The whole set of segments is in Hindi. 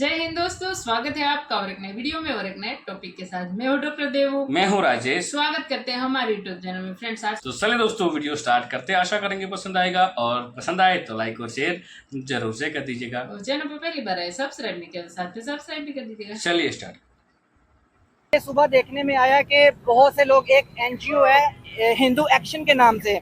जय हिंद दोस्तों, स्वागत है आपका और एक नए वीडियो में और एक नए टॉपिक के साथ। मैं हूं डॉक्टर देवू। मैं हूं राजेश। स्वागत करते हैं हमारे यूट्यूब चैनल में। फ्रेंड्स, आज तो चलिए दोस्तों वीडियो स्टार्ट करते हैं। आशा करेंगे पसंद आएगा और पसंद आए तो लाइक और शेयर जरूर से कर दीजिएगा। और चैनल पर पहली बार आए सब्सक्राइब नहीं किया, साथ में सब्सक्राइब भी कर दीजिएगा। चलिए स्टार्ट। सुबह देखने में आया कि बहुत से लोग, एक एनजीओ है हिंदू एक्शन के नाम से,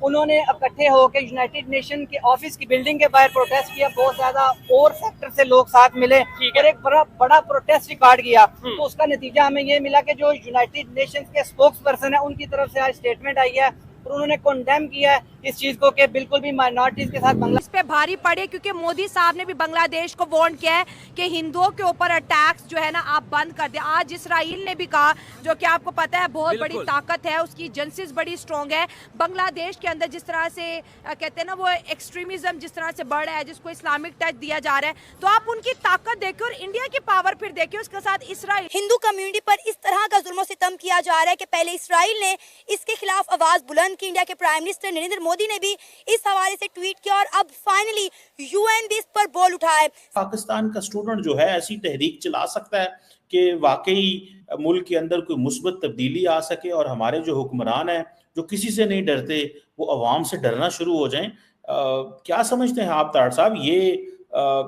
उन्होंने इकट्ठे होकर यूनाइटेड नेशन के ऑफिस की बिल्डिंग के बाहर प्रोटेस्ट किया। बहुत ज्यादा और सेक्टर से लोग साथ मिले और एक बड़ा प्रोटेस्ट रिकॉर्ड किया। तो उसका नतीजा हमें ये मिला कि जो यूनाइटेड नेशन के स्पोक्स पर्सन है, उनकी तरफ से आज स्टेटमेंट आई है और उन्होंने कंडेम किया है इस चीज को कि बिल्कुल भी माइनॉरिटीज के साथ बांग्लादेश पे भारी पड़े, क्योंकि मोदी साहब ने भी बांग्लादेश को वार्न किया है कि हिंदुओं के ऊपर अटैक्स जो है ना आप बंद कर दें। आज इसराइल ने भी कहा, जो कि आपको पता है बहुत बड़ी ताकत है, उसकी एजेंसीज बड़ी स्ट्रॉन्ग है। बांग्लादेश के अंदर जिस तरह से कहते हैं ना वो एक्सट्रीमिज्म जिस तरह से बढ़ रहा है, जिसको इस्लामिक टच दिया जा रहा है, तो आप उनकी ताकत देखिए और इंडिया की पावर फिर देखिए। उसके साथ इसराइल हिंदू कम्युनिटी पर इस तरह का जुल्म सितम किया जा रहा है कि पहले इसराइल ने इसके खिलाफ आवाज बुलंद की। इंडिया के प्राइम मिनिस्टर नरेंद्र मोदी ने भी इस हवाले से ट्वीट किया और अब फाइनली यूएन भी इस पर बोल उठाए। पाकिस्तान का स्टूडेंट जो है ऐसी तहरीक चला सकता है कि वाकई मुल्क के अंदर कोई मुस्बत तब्दीली आ सके और हमारे जो हुक्मरान हैं जो किसी से नहीं डरते वो अवाम से डरना शुरू हो जाएं। क्या समझते हैं आप ताड़ साहब,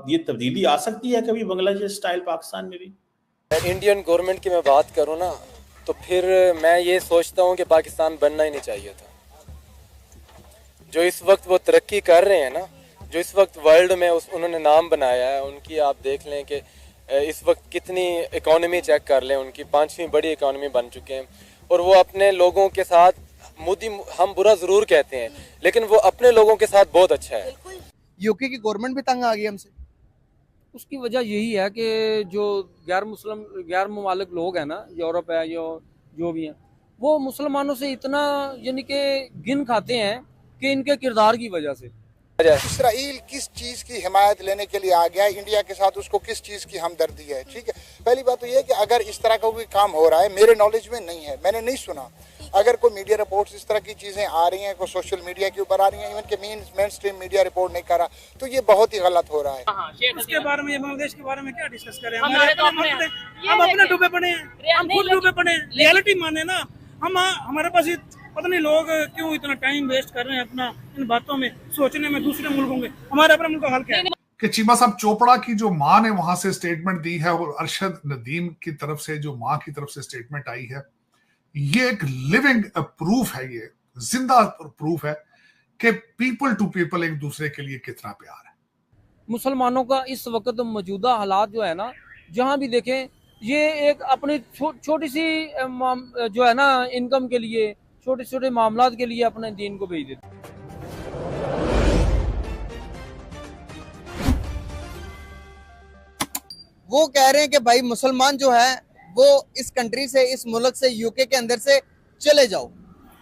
ये तब्दीली आ सकती है कभी बांग्लादेश स्टाइल पाकिस्तान में भी? इंडियन गवर्नमेंट की मैं बात करूं ना, तो फिर मैं ये सोचता हूं कि पाकिस्तान बनना ही नहीं चाहिए था। जो इस वक्त वो तरक्की कर रहे हैं ना, जो इस वक्त वर्ल्ड में उन्होंने नाम बनाया है, उनकी आप देख लें कि इस वक्त कितनी इकोनॉमी चेक कर लें, उनकी 5वीं बड़ी इकोनॉमी बन चुके हैं। और वो अपने लोगों के साथ, मोदी हम बुरा ज़रूर कहते हैं लेकिन वो अपने लोगों के साथ बहुत अच्छा है। यूके की गवर्नमेंट भी तंग आ गई हमसे। उसकी वजह यही है कि जो गैर ममालिक लोग हैं ना, यूरोप है जो भी हैं, वो मुसलमानों से इतना यानी कि गिन खाते हैं कि इनके किरदार की वजह से। इसराइल किस चीज की हिमायत लेने के लिए आ गया है इंडिया के साथ, उसको किस चीज की हमदर्दी है? ठीक है, पहली बात तो ये है कि अगर इस तरह का कोई काम हो रहा है, मेरे नॉलेज में नहीं है, मैंने नहीं सुना। अगर कोई मीडिया रिपोर्ट्स इस तरह की चीजें आ रही हैं, कोई सोशल मीडिया के ऊपर आ रही हैं, इवन के मेन स्ट्रीम मीडिया रिपोर्ट नहीं कर रहा, तो ये बहुत ही गलत हो रहा है। उसके बारे में, बांग्लादेश के बारे में क्या डिस्कस करें? हम अपने डूबे पड़े हैं, हम खुद डूबे पड़े हैं। रियलिटी माने ना, हम हमारे पास पता नहीं लोग क्यों इतना टाइम वेस्ट कर रहे हैं अपना इन बातों में सोचने में, दूसरे मुल्कों में। हमारे अपने मुल्क का हाल क्या है कि चीमा साहब चोपड़ा की जो मां ने वहां से स्टेटमेंट दी है और अरशद नदीम की तरफ से जो मां की तरफ से स्टेटमेंट आई है, ये एक लिविंग प्रूफ है, ये जिंदा प्रूफ है कि पीपल टू पीपल एक दूसरे के लिए कितना प्यार है। मुसलमानों का इस वक्त मौजूदा हालात जो है ना, जहां भी देखें, ये एक अपनी छोटी सी जो है ना इनकम के लिए, छोटे छोटे मामलात के लिए अपने दीन को भेज देते। वो कह रहे हैं कि भाई मुसलमान जो है वो इस कंट्री से, इस मुल्क से, यूके के अंदर से चले जाओ।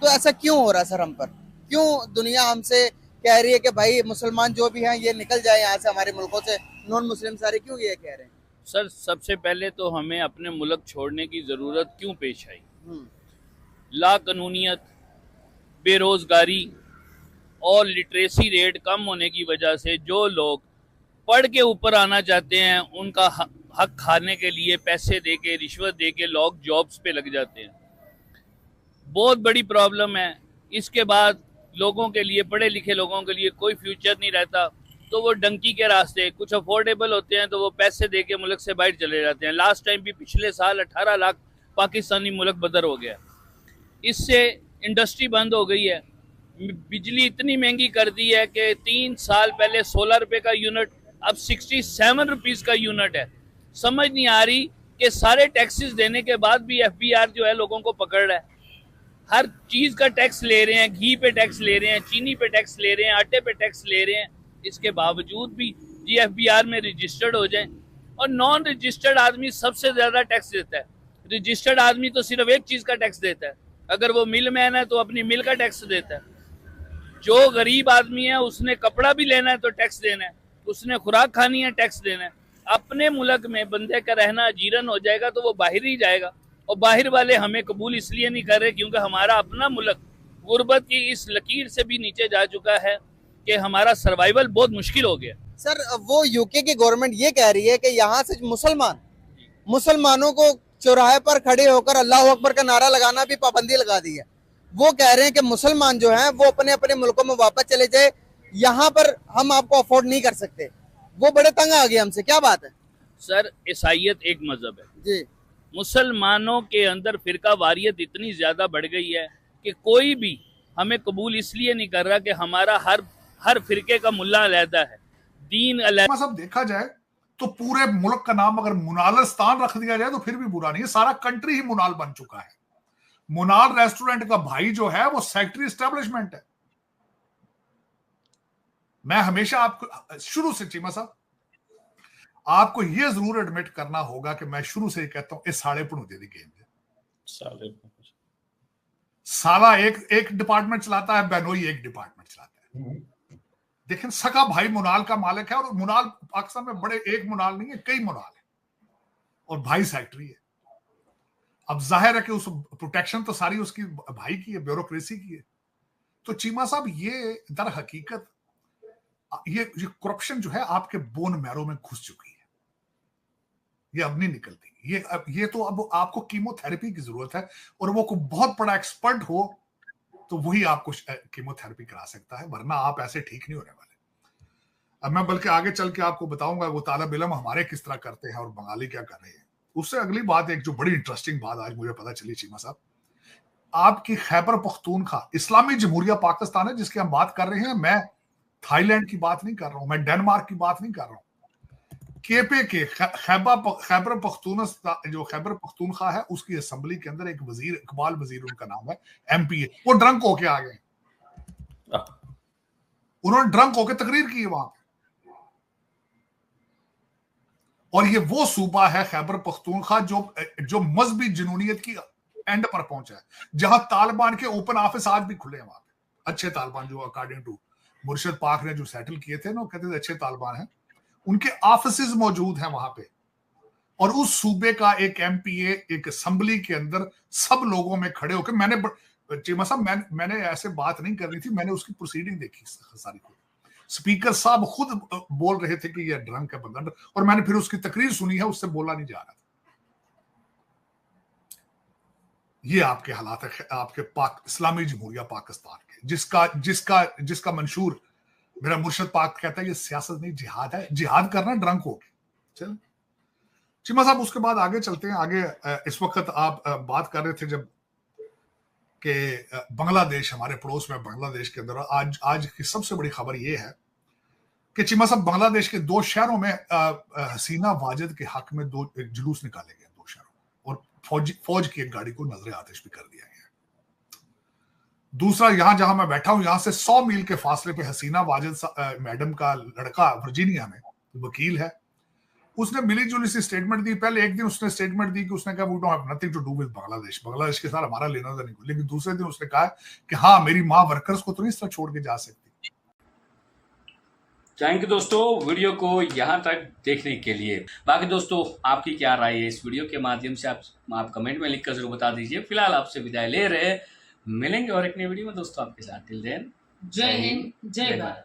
तो ऐसा क्यों हो रहा है सर हम पर? क्यों दुनिया हमसे कह रही है कि भाई मुसलमान जो भी हैं ये निकल जाए यहाँ से, हमारे मुल्कों से, नॉन मुस्लिम सारे क्यों ये कह रहे हैं? सर, सबसे पहले तो हमें अपने मुल्क छोड़ने की ज़रूरत क्यों पेश आई? लाकानूनियत, बेरोज़गारी और लिटरेसी रेट कम होने की वजह से जो लोग पढ़ के ऊपर आना चाहते हैं, उनका हक खाने के लिए पैसे दे के, रिश्वत दे के लोग जॉब्स पे लग जाते हैं। बहुत बड़ी प्रॉब्लम है। इसके बाद लोगों के लिए, पढ़े लिखे लोगों के लिए कोई फ्यूचर नहीं रहता, तो वो डंकी के रास्ते, कुछ अफोर्डेबल होते हैं तो वो पैसे दे के मुल्क से बाहर चले जाते हैं। लास्ट टाइम भी पिछले साल 18 लाख पाकिस्तानी मुल्क बदर हो गया। इससे इंडस्ट्री बंद हो गई है। बिजली इतनी महंगी कर दी है कि 3 साल पहले 16 रुपये का यूनिट अब 67 रुपीज़ का यूनिट है। समझ नहीं आ रही कि सारे टैक्सेस देने के बाद भी एफबीआर जो है लोगों को पकड़ रहा है। हर चीज़ का टैक्स ले रहे हैं, घी पे टैक्स ले रहे हैं, चीनी पे टैक्स ले रहे हैं, आटे पे टैक्स ले रहे हैं। इसके बावजूद भी जी एफबीआर में रजिस्टर्ड हो जाए। और नॉन रजिस्टर्ड आदमी सबसे ज़्यादा टैक्स देता है। रजिस्टर्ड आदमी तो सिर्फ एक चीज़ का टैक्स देता है, अगर वो मिल मैन है तो अपनी मिल का टैक्स देता है। जो गरीब आदमी है उसने कपड़ा भी लेना है तो टैक्स देना है, उसने खुराक खानी है टैक्स देना है। अपने मुल्क में बंदे का रहना जीरन हो जाएगा तो वो बाहर ही जाएगा। और बाहर वाले हमें कबूल इसलिए नहीं कर रहे क्योंकि हमारा अपना मुल्क गुर्बत की इस लकीर से भी नीचे जा चुका है कि हमारा सर्वाइवल बहुत मुश्किल हो गया। सर वो यूके की गवर्नमेंट ये कह रही है कि यहाँ से मुसलमानों को चौराहे पर खड़े होकर अल्लाह अकबर का नारा लगाना भी पाबंदी लगा दी है। वो कह रहे हैं कि मुसलमान जो हैं वो अपने अपने मुल्कों में वापस चले जाए, यहाँ पर हम आपको अफोर्ड नहीं कर सकते। वो बड़े तंग आ गए हमसे, क्या बात है? सर ईसाइयत एक मजहब है जी, मुसलमानों के अंदर फिरका वारियत इतनी ज्यादा बढ़ गई है कि कोई भी हमें कबूल इसलिए नहीं कर रहा कि हमारा हर फिरके का मुल्ला अलहदा है, दीन अलहदा। सब देखा जाए तो पूरे मुल्क का नाम अगर मुनालिस्तान रख दिया जाए तो फिर भी बुरा नहीं है। सारा कंट्री ही मुनाल बन चुका है। मुनाल रेस्टोरेंट का भाई जो है वो सेक्रेटरी एस्टेब्लिशमेंट है। मैं हमेशा आपको शुरू से चीमा साहब आपको यह जरूर एडमिट करना होगा कि मैं शुरू से ही कहता हूं इस साले पढ़ू दे दी गेंद साला एक डिपार्टमेंट चलाता है, बेनोई एक डिपार्टमेंट चलाता है। देखें सका भाई मुनाल का मालिक है और मुनाल पाकिस्तान में बड़े एक मुनाल नहीं है, कई मुनाल है और भाई सेक्रेटरी है। अब जाहिर है कि उस प्रोटेक्शन तो सारी उसकी भाई की है, ब्यूरोक्रेसी की है। तो चीमा साहब ये दर हकीकत ये करप्शन जो है आपके बोन मैरो में घुस चुकी है, ये अब नहीं निकलती। ये तो अब आपको कीमोथेरेपी की जरूरत है और वो कोई बहुत बड़ा एक्सपर्ट हो तो वही आपको कीमोथेरेपी करा सकता है, वरना आप ऐसे ठीक नहीं होने वाले। अब मैं बल्कि आगे चल के आपको बताऊंगा वो तालिब इल्म हमारे किस तरह करते हैं और बंगाली क्या कर रहे हैं। उससे अगली बात एक जो बड़ी इंटरेस्टिंग बात आज मुझे पता चली चीमा साहब, आपकी खैबर पख्तूनख्वा इस्लामी जमहूरिया पाकिस्तान है जिसकी हम बात कर रहे हैं। मैं थाईलैंड की बात नहीं कर रहा हूं, मैं डेनमार्क की बात नहीं कर रहा हूं। केपे के खैबर पख्तूनख्वा है, उसकी असेंबली के अंदर एक वजीर, इकबाल वजीर उनका नाम है, एमपी है, वो ड्रंक होके आ गए। उन्होंने ड्रंक होके तकरीर की वहां पे। और ये वो सूबा है खैबर पख्तूनख्वा जो मजहबी जुनूनियत की एंड पर पहुंचा है, जहां तालिबान के ओपन ऑफिस आज भी खुले हैं वहां पे। अच्छे तालिबान जो अकॉर्डिंग टू मुर्शिद पाक ने जो सेटल किए थे ना, वो कहते थे अच्छे तालिबान हैं, उनके ऑफिसेज मौजूद हैं वहां पे। और उस सूबे का एक एमपीए एक असेंबली के अंदर सब लोगों में खड़े होकर, मैंने चीमा साहब मैंने ऐसे बात नहीं करनी थी, मैंने उसकी प्रोसीडिंग देखी सारी खुद। स्पीकर साहब खुद बोल रहे थे कि ये ड्रंक है बंदा, और मैंने फिर उसकी तकरीर सुनी है, उससे बोला नहीं जा रहा था। ये आपके हालात है आपके इस्लामी जमहूरिया पाकिस्तान के, जिसका मंशूर मेरा मुर्शिद पाक कहता है ये सियासत नहीं जिहाद है, जिहाद करना ड्रंक हो गए। चल चिमा साहब उसके बाद आगे चलते हैं। आगे इस वक्त आप बात कर रहे थे जब कि बांग्लादेश, हमारे पड़ोस में बांग्लादेश के अंदर आज की सबसे बड़ी खबर ये है कि चिमा साहब बांग्लादेश के 2 शहरों में हसीना वाजिद के हक में 2 जुलूस निकाले गए 2 शहरों, और फौज की एक गाड़ी को नजर आतिश भी कर दिया गया। दूसरा, यहां जहां मैं बैठा हूं, यहां से 100 मील के फासले पे हसीना वाजिद मैडम का लड़का वर्जीनिया में वकील है, उसने मिली जुली सी स्टेटमेंट दी। पहले एक दिन उसने स्टेटमेंट दी कि उसने कहा we don't have nothing to do with Bangladesh के साथ हमारा लेना देना नहीं। लेकिन दूसरे दिन उसने कहा कि हाँ, मेरी माँ वर्कर्स को तो नहीं इस तरह छोड़ के जा सकती। थैंक यू दोस्तों वीडियो को यहाँ तक देखने के लिए। बाकी दोस्तों आपकी क्या राय है इस वीडियो के माध्यम से आप कमेंट में लिखकर जरूर बता दीजिए। फिलहाल आपसे विदाई ले रहे, मिलेंगे और एक नई वीडियो में दोस्तों आपके साथ। टिल देन जय हिंद, जय भारत।